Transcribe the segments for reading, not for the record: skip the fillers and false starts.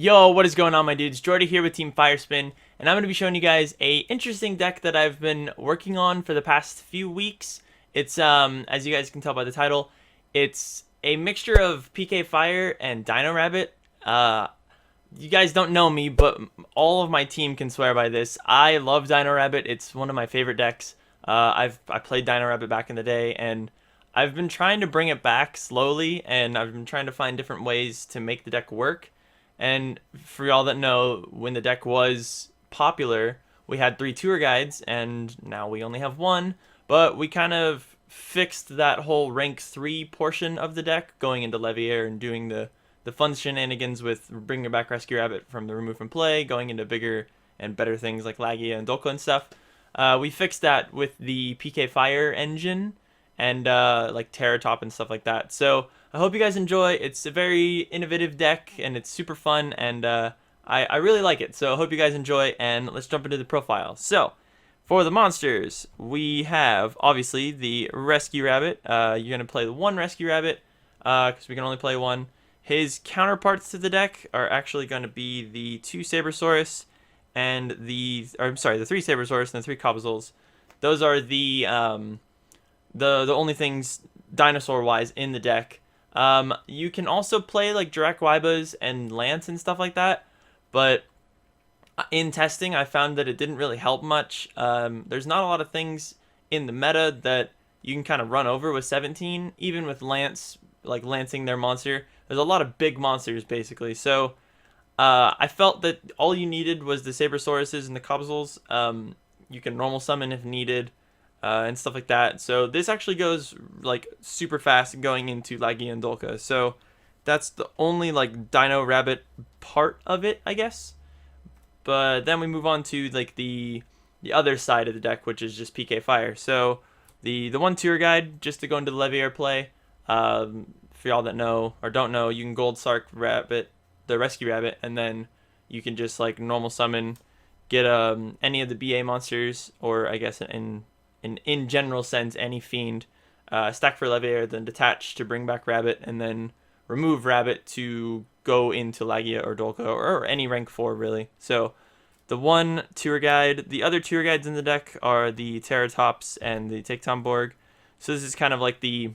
Yo, what is going on, my dudes? Jordy here with Team Firespin, and I'm going to be showing you guys a interesting deck that I've been working on for the past few weeks. It's, as you guys can tell by the title, it's a mixture of PK Fire and Dino Rabbit. You guys don't know me, but all of my team can swear by this. I love Dino Rabbit. It's one of my favorite decks. I played Dino Rabbit back in the day, and I've been trying to bring it back slowly, and I've been trying to find different ways to make the deck work. And for y'all that know, when the deck was popular, we had 3 tour guides, and now we only have 1. But we kind of fixed that whole rank 3 portion of the deck, going into Leviair and doing the fun shenanigans with bringing back Rescue Rabbit from the remove from play, going into bigger and better things like Laggia and Dolkka and stuff. We fixed that with the PK Fire engine and like Terrortop and stuff like that. So I hope you guys enjoy. It's a very innovative deck, and it's super fun, and I really like it. So I hope you guys enjoy, and let's jump into the profile. So for the monsters, we have obviously the Rescue Rabbit. You're going to play the 1 Rescue Rabbit because we can only play 1. His counterparts to the deck are actually going to be the 2 Sabersaurus and the 3 Sabersaurus and the 3 Kabazauls. Those are the only things dinosaur-wise in the deck. You can also play like Direct Waibas and Lance and stuff like that, but in testing I found that it didn't really help much. There's not a lot of things in the meta that you can kind of run over with 17, even with Lance, like lancing their monster. There's a lot of big monsters basically, so I felt that all you needed was the Sabersauruses and the Kabazauls. You can normal summon if needed. And stuff like that. So this actually goes like super fast going into Laggia and Dolkka. So that's the only like Dino Rabbit part of it, I guess. But then we move on to like the other side of the deck, which is just PK Fire. So the 1 tour guide, just to go into the Leviair play. For y'all that know or don't know, you can Gold Sarc Rabbit, the Rescue Rabbit, and then you can just like normal summon, get any of the BA monsters, or I guess in general sense, any fiend, stack for Leviair, then detach to bring back Rabbit, and then remove Rabbit to go into Laggia or Dolkka, or any rank 4 really. So the 1 tour guide, the other tour guides in the deck are the Terrortops and the Taketomborg. So this is kind of like the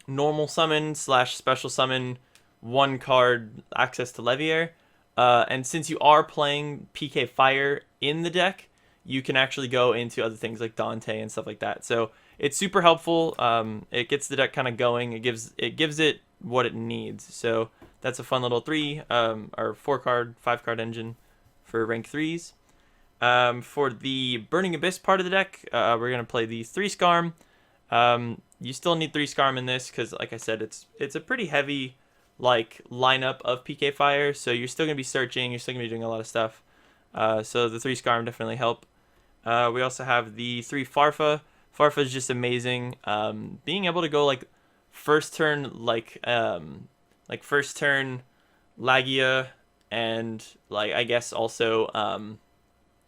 normal summon / special summon 1 card access to Leviair. And since you are playing PK Fire in the deck, you can actually go into other things like Dante and stuff like that. So it's super helpful. It gets the deck kind of going. It gives it what it needs. So that's a fun little 3 or 4 card, 5 card engine for rank 3s. For the Burning Abyss part of the deck, we're gonna play the 3 Scarm. You still need 3 Scarm in this because, like I said, it's a pretty heavy like lineup of PK Fire. So you're still gonna be searching. You're still gonna be doing a lot of stuff. So the 3 Scarm definitely help. We also have the 3 Farfa. Farfa is just amazing. Being able to go like first turn first turn Laggia and like I guess also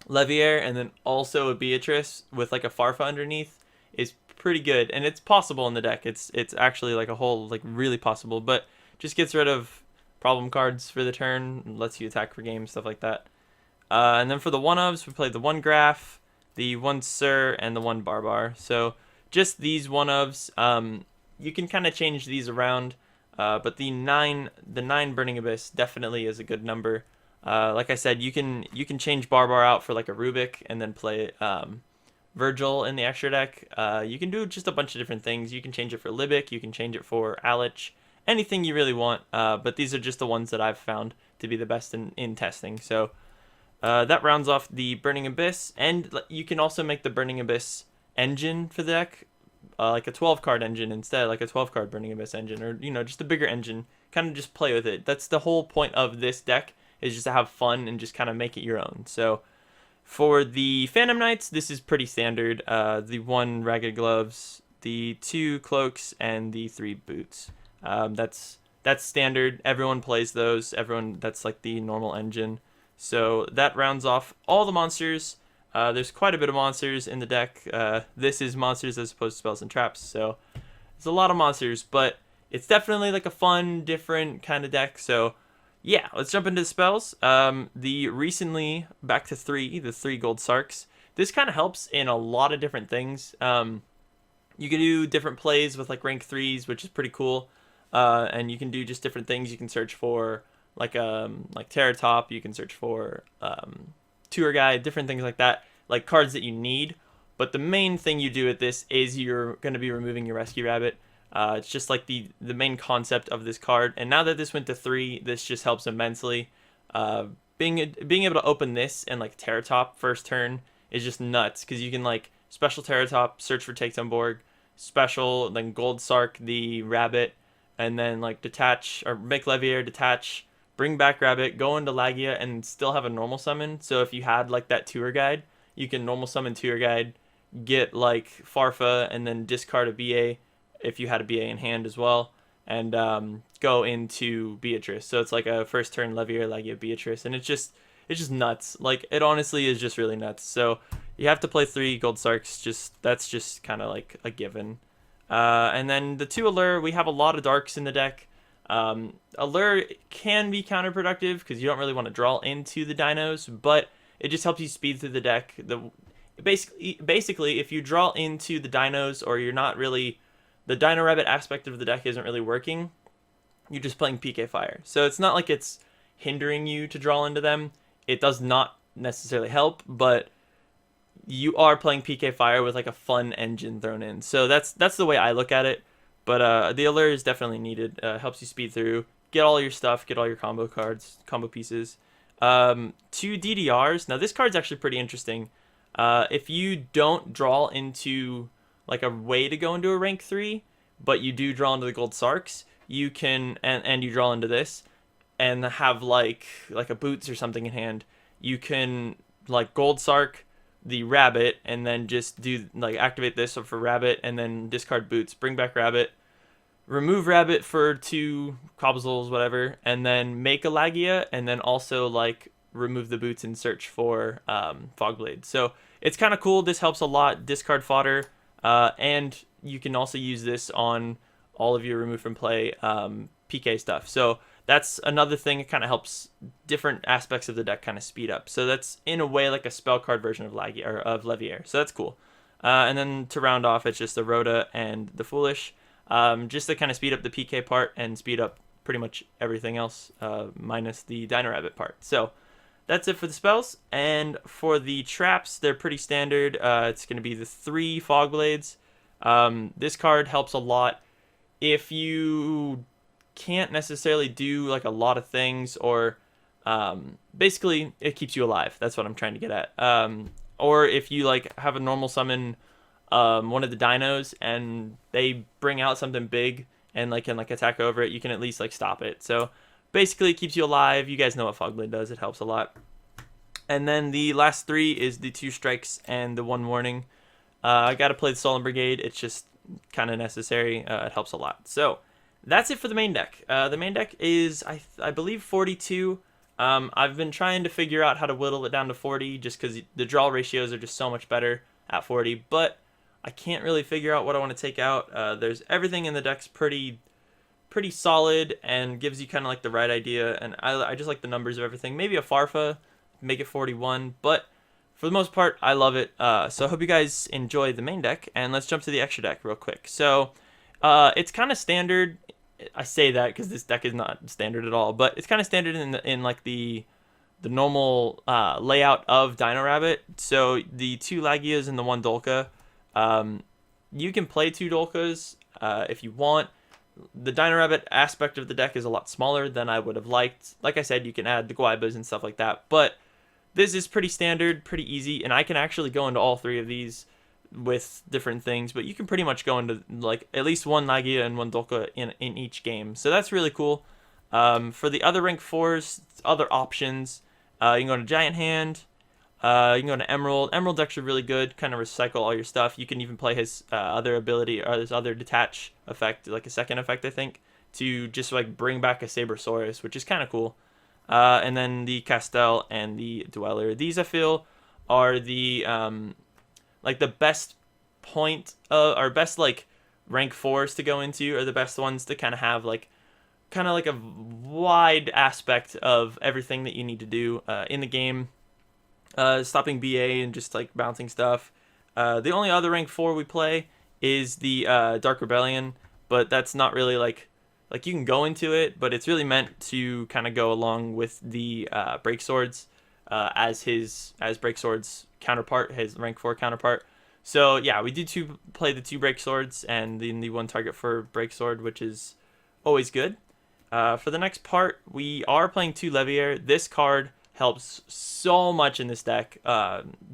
Leviair, and then also a Beatrice with like a Farfa underneath is pretty good, and it's possible in the deck. It's actually like a whole like really possible, but just gets rid of problem cards for the turn, lets you attack for games, stuff like that. And then for the 1-ofs, we played the 1 Graff, the 1 Sir, and the 1 Barbar. So just these 1-ofs. You can kind of change these around, but the 9 Burning Abyss definitely is a good number. Like I said, you can change Barbar out for like a Rubik and then play Virgil in the extra deck. You can do just a bunch of different things. You can change it for Libic, you can change it for Alich, anything you really want. But these are just the ones that I've found to be the best in testing. So that rounds off the Burning Abyss, and you can also make the Burning Abyss engine for the deck like a 12 card engine instead, like a 12 card Burning Abyss engine, or just a bigger engine. Kind of just play with it. That's the whole point of this deck, is just to have fun and just kind of make it your own. So for the Phantom Knights, this is pretty standard. The 1 Ragged Gloves, the 2 Cloaks, and the 3 Boots. That's standard. Everyone plays those. That's like the normal engine. So that rounds off all the monsters. There's quite a bit of monsters in the deck. This is monsters as opposed to spells and traps, so it's a lot of monsters, but it's definitely like a fun, different kind of deck. So Yeah, let's jump into the spells. The recently back to the 3 Gold Sarcs. This kind of helps in a lot of different things. You can do different plays with like rank 3s, which is pretty cool. And you can do just different things. You can search for like Terrortop. You can search for tour guide, different things like that, like cards that you need. But the main thing you do with this is you're going to be removing your rescue rabbit. It's just like the main concept of this card. And now that this went to 3, this just helps immensely. Being able to open this and like Terrortop first turn is just nuts, because you can like special Terrortop, search for Taketomborg, special, then Gold Sarc the rabbit, and then like detach or make Leviair, detach, bring back rabbit, go into Laggia, and still have a normal summon. So if you had like that tour guide, you can normal summon tour guide, get like Farfa, and then discard a BA if you had a BA in hand as well, and go into Beatrice. So it's like a first turn Leviair, Laggia, Beatrice, and it's just nuts. Like, it honestly is just really nuts. So you have to play 3 Gold Sarcs. That's just kind of like a given. And then the 2 Allure, we have a lot of darks in the deck. Allure can be counterproductive because you don't really want to draw into the dinos, but it just helps you speed through the deck. Basically, if you draw into the dinos, or you're not really, the Dino Rabbit aspect of the deck isn't really working, you're just playing PK Fire. So it's not like it's hindering you to draw into them. It does not necessarily help, but you are playing PK Fire with like a fun engine thrown in. So that's the way I look at it. But the Allure is definitely needed. Helps you speed through, get all your stuff, get all your combo cards, combo pieces. 2 D.D.Rs. Now this card's actually pretty interesting. If you don't draw into like a way to go into a rank 3, but you do draw into the Gold Sarcs, you can, and you draw into this, and have like a boots or something in hand, you can like Gold Sarc the rabbit, and then just do like activate this for rabbit, and then discard boots, bring back rabbit, remove rabbit for 2 Kabazauls, whatever, and then make a Laggia, and then also like remove the boots and search for Fogblade. So it's kind of cool. This helps a lot. Discard fodder, and you can also use this on all of your remove from play PK stuff. So that's another thing. It kind of helps different aspects of the deck kind of speed up. So that's in a way like a spell card version of Laggia, or of Leviair. So that's cool. And then to round off, it's just the ROTA and the Foolish, just to kind of speed up the PK part and speed up pretty much everything else, minus the Dino Rabbit part. So that's it for the spells. And for the traps, they're pretty standard. It's going to be the 3 Fogblades. This card helps a lot if you can't necessarily do like a lot of things, or basically it keeps you alive. That's what I'm trying to get at. Or if you like have a normal summon one of the dinos and they bring out something big and like can like attack over it, you can at least like stop it. So basically it keeps you alive. You guys know what Fogblade does. It helps a lot. And then the last 3 is the 2 strikes and the 1 warning. I gotta play the Solemn Brigade. It's just kind of necessary. It helps a lot. So that's it for the main deck. The main deck is, I believe, 42. I've been trying to figure out how to whittle it down to 40, just because the draw ratios are just so much better at 40. But I can't really figure out what I want to take out. There's everything in the deck's pretty solid and gives you kind of like the right idea. And I just like the numbers of everything. Maybe a Farfa, make it 41, but for the most part, I love it. So I hope you guys enjoy the main deck, and let's jump to the extra deck real quick. So it's kind of standard. I say that because this deck is not standard at all, but it's kind of standard in like the normal layout of Dino Rabbit. So the 2 Laggias and the 1 Dolkka. You can play 2 Dolkkas if you want. The Dino Rabbit aspect of the deck is a lot smaller than I would have liked. Like I said, you can add the Guaibas and stuff like that, but this is pretty standard, pretty easy, and I can actually go into all 3 of these with different things, but you can pretty much go into like at least 1 Laggia and 1 Dolkka in each game. So that's really cool. For the other rank 4s, other options, you can go to Giant Hand, you can go to Emeral. Emeral decks are really good, kind of recycle all your stuff. You can even play his other ability, or his other detach effect, like a second effect, I think, to just like bring back a Sabersaurus, which is kind of cool. And then the Castel and the Dweller. These I feel are the like the best point, or best like rank 4s to go into, are the best ones to kind of have like kind of like a wide aspect of everything that you need to do in the game. Stopping BA and just like bouncing stuff. The only other rank 4 we play is the Dark Rebellion, but that's not really like you can go into it, but it's really meant to kind of go along with the Break Swords as Break Sword's counterpart, his rank 4 counterpart. So yeah, we do play the 2 Break Swords and then the 1 target for Break Sword, which is always good. For the next part, we are playing 2 Leviair. This card helps so much in this deck.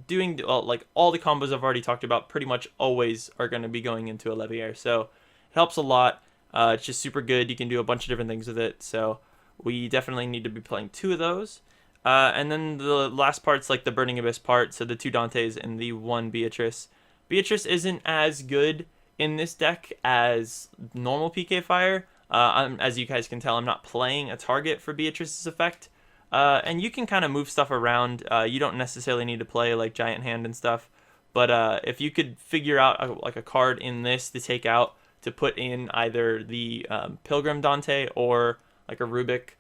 Doing like all the combos I've already talked about pretty much always are going to be going into a Leviair, so it helps a lot. It's just super good. You can do a bunch of different things with it, so we definitely need to be playing 2 of those. And then the last part's like the Burning Abyss part, so the 2 Dantes and the 1 Beatrice. Beatrice isn't as good in this deck as normal PK Fire. As you guys can tell, I'm not playing a target for Beatrice's effect. And you can kind of move stuff around. You don't necessarily need to play like Giant Hand and stuff. But if you could figure out like a card in this to take out to put in either the Pilgrim Dante or like a Rubik,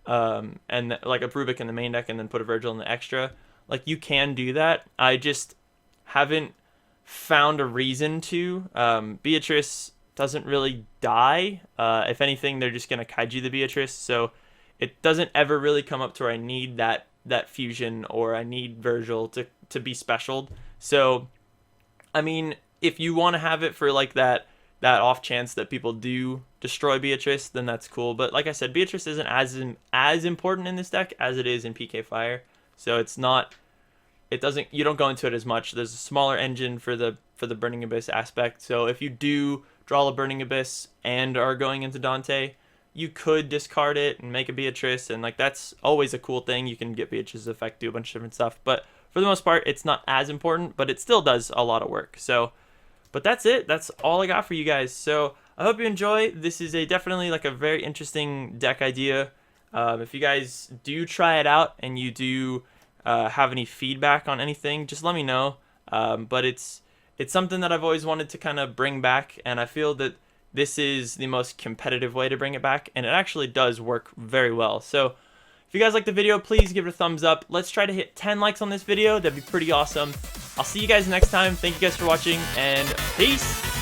and like a Rubik in the main deck and then put a Virgil in the extra, like you can do that. I just haven't found a reason to. Beatrice doesn't really die. If anything, they're just going to kaiju the Beatrice, so it doesn't ever really come up to where I need that fusion or I need Virgil to be specialed. So, I mean, if you want to have it for like that off chance that people do destroy Beatrice, then that's cool. But like I said, Beatrice isn't as important in this deck as it is in PK Fire. So it's not. You don't go into it as much. There's a smaller engine for the Burning Abyss aspect. So if you do draw a Burning Abyss and are going into Dante, you could discard it and make a Beatrice, and like that's always a cool thing. You can get Beatrice's effect, do a bunch of different stuff, but for the most part, it's not as important, but it still does a lot of work. So, but that's it. That's all I got for you guys. So I hope you enjoy. This is definitely like a very interesting deck idea. If you guys do try it out and you do have any feedback on anything, just let me know. But it's something that I've always wanted to kind of bring back, and I feel that this is the most competitive way to bring it back, and it actually does work very well. So if you guys like the video, please give it a thumbs up. Let's try to hit 10 likes on this video. That'd be pretty awesome. I'll see you guys next time. Thank you guys for watching, and peace!